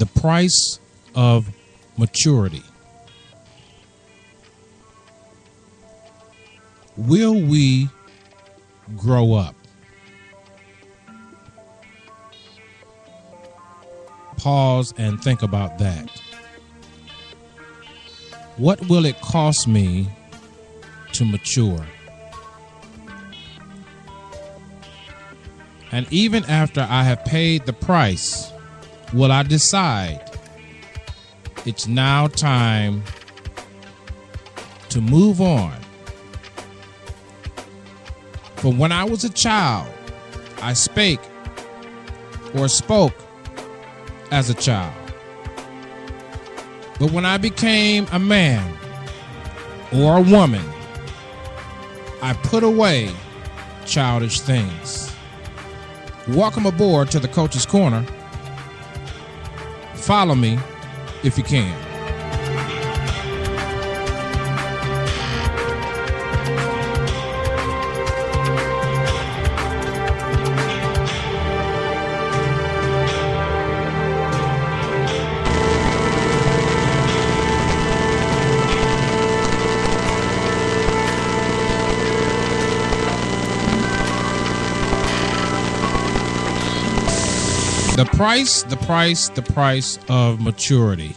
The price of maturity. Will we grow up? Pause and think about that. What will it cost me to mature? And even after I have paid the price, will I decide it's now time to move on? For when I was a child, I spoke as a child. But when I became a man or a woman, I put away childish things. Welcome aboard to the Coach's Corner. Follow me if you can. The price of maturity.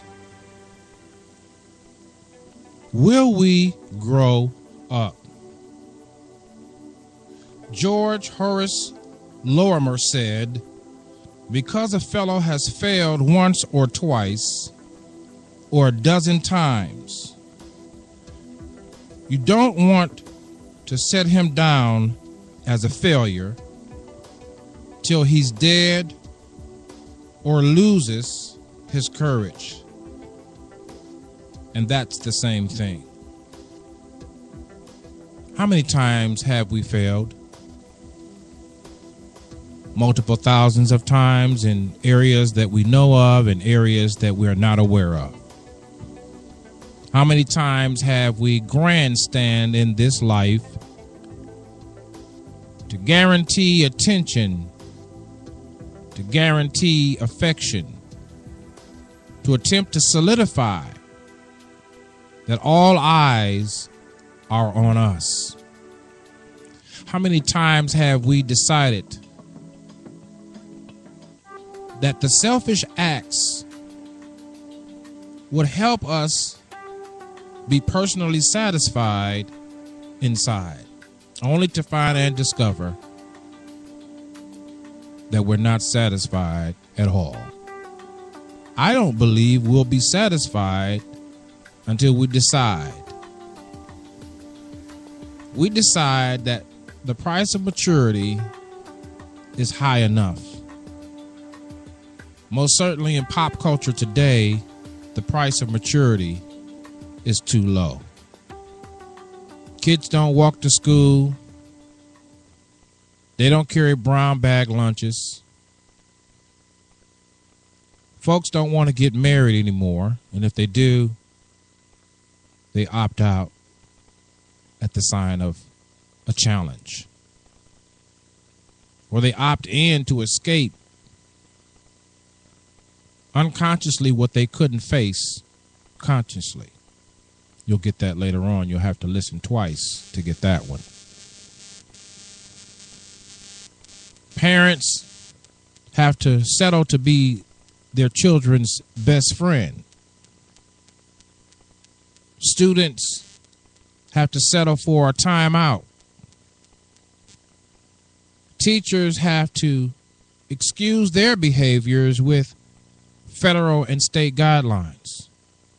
Will we grow up? George Horace Lorimer said, because a fellow has failed once or twice or a dozen times, you don't want to set him down as a failure till he's dead or loses his courage. And that's the same thing. How many times have we failed? Multiple thousands of times in areas that we know of and areas that we're not aware of. How many times have we grandstand in this life to guarantee attention, to guarantee affection, to attempt to solidify that all eyes are on us? How many times have we decided that the selfish acts would help us be personally satisfied inside, only to find and discover that we're not satisfied at all? I don't believe we'll be satisfied until we decide. We decide that the price of maturity is high enough. Most certainly in pop culture today, the price of maturity is too low. Kids don't walk to school. They don't carry brown bag lunches. Folks don't want to get married anymore, and if they do, they opt out at the sign of a challenge. Or they opt in to escape unconsciously what they couldn't face consciously. You'll get that later on. You'll have to listen twice to get that one. Parents have to settle to be their children's best friend. Students have to settle for a timeout. Teachers have to excuse their behaviors with federal and state guidelines.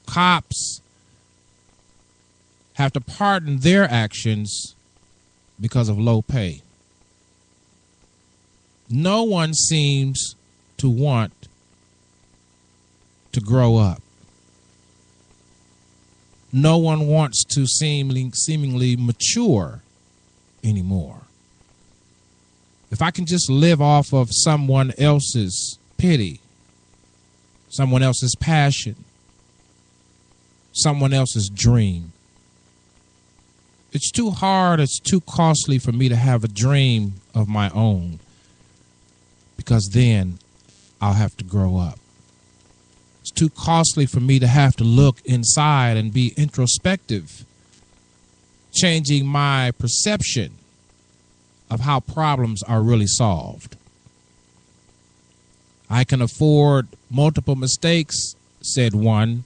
Cops have to pardon their actions because of low pay. No one seems to want to grow up. No one wants to seemingly mature anymore. If I can just live off of someone else's pity, someone else's passion, someone else's dream, it's too hard, it's too costly for me to have a dream of my own, because then I'll have to grow up. It's too costly for me to have to look inside and be introspective, changing my perception of how problems are really solved. I can afford multiple mistakes, said one,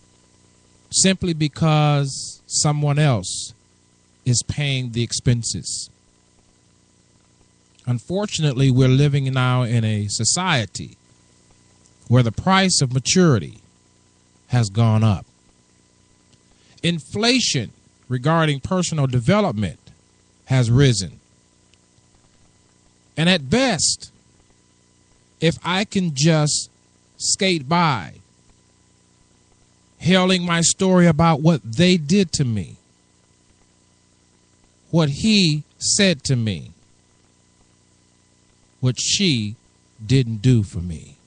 simply because someone else is paying the expenses. Unfortunately, we're living now in a society where the price of maturity has gone up. Inflation regarding personal development has risen. And at best, if I can just skate by, telling my story about what they did to me, what he said to me, what she didn't do for me.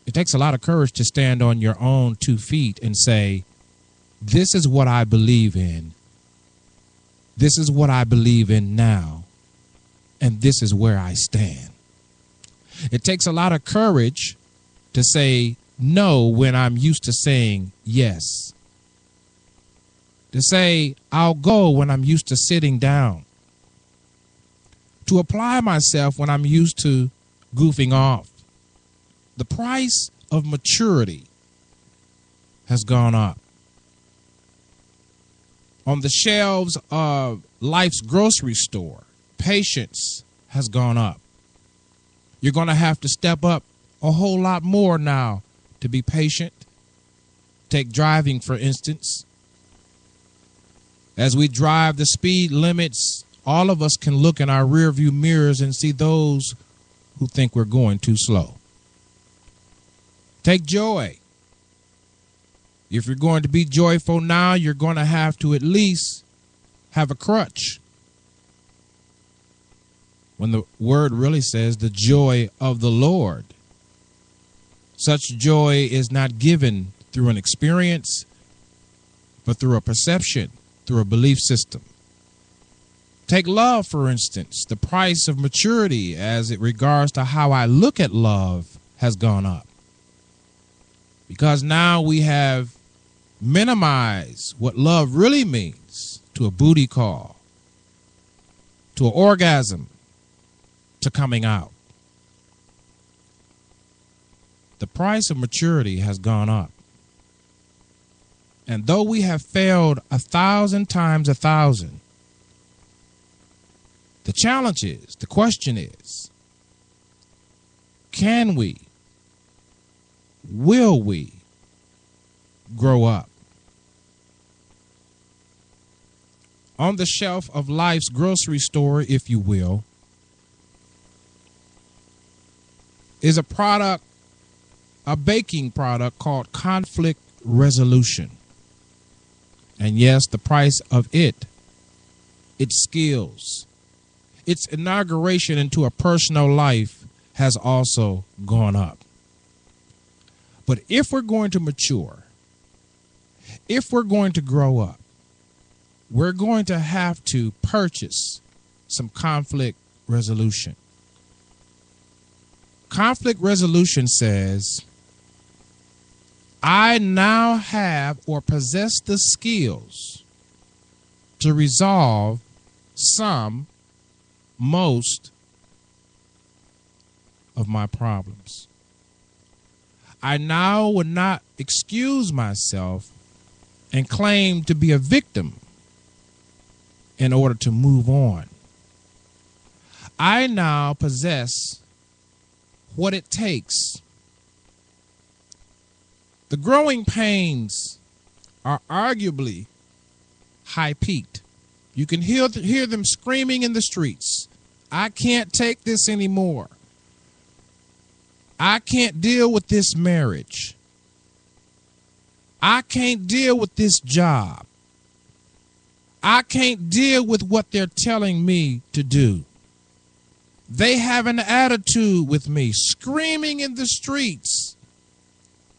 It takes a lot of courage to stand on your own 2 feet and say, this is what I believe in. This is what I believe in now. And this is where I stand. It takes a lot of courage to say no when I'm used to saying yes. To say I'll go when I'm used to sitting down. To apply myself when I'm used to goofing off. The price of maturity has gone up. On the shelves of life's grocery store, patience has gone up. You're going to have to step up a whole lot more now to be patient. Take driving, for instance. As we drive the speed limits, all of us can look in our rearview mirrors and see those who think we're going too slow. Take joy. If you're going to be joyful now, you're going to have to at least have a crutch. When the word really says the joy of the Lord. Such joy is not given through an experience, but through a perception, through a belief system. Take love, for instance. The price of maturity as it regards to how I look at love has gone up. Because now we have minimized what love really means to a booty call, to an orgasm, to coming out. The price of maturity has gone up. And though we have failed 1,000 times 1,000, the challenge is, the question is, can we, will we grow up? On the shelf of life's grocery store, if you will, is a product, a baking product called conflict resolution. And yes, the price of its skills, its inauguration into a personal life has also gone up. But if we're going to mature, if we're going to grow up, we're going to have to purchase some conflict resolution. Conflict resolution says, I now have or possess the skills to resolve some, most of my problems. I now would not excuse myself and claim to be a victim in order to move on. I now possess what it takes. The growing pains are arguably high-peaked. You can hear them screaming in the streets. I can't take this anymore. I can't deal with this marriage. I can't deal with this job. I can't deal with what they're telling me to do. They have an attitude with me. Screaming in the streets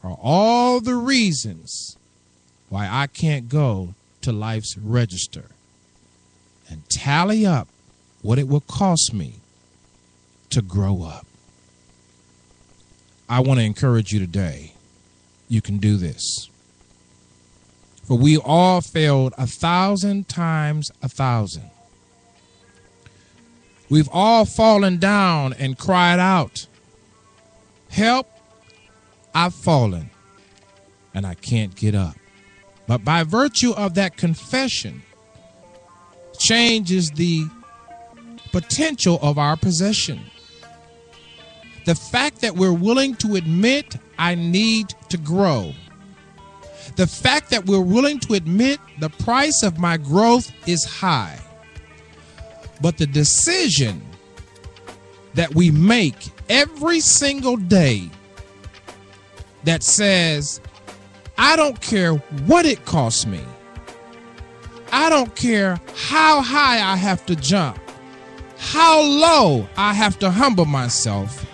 are all the reasons why I can't go to life's register and tally up what it will cost me to grow up. I want to encourage you today. You can do this. For we all failed 1,000 times 1,000. We've all fallen down and cried out, "Help, I've fallen, and I can't get up." But by virtue of that confession, changes the potential of our possession. The fact that we're willing to admit I need to grow. The fact that we're willing to admit the price of my growth is high. But the decision that we make every single day that says, I don't care what it costs me. I don't care how high I have to jump, how low I have to humble myself.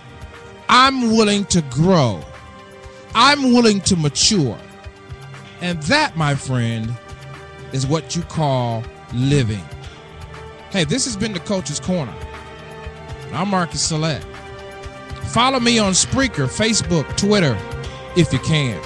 I'm willing to grow. I'm willing to mature. And that, my friend, is what you call living. Hey, this has been the Coach's Corner. I'm Marcus Select. Follow me on Spreaker, Facebook, Twitter, if you can.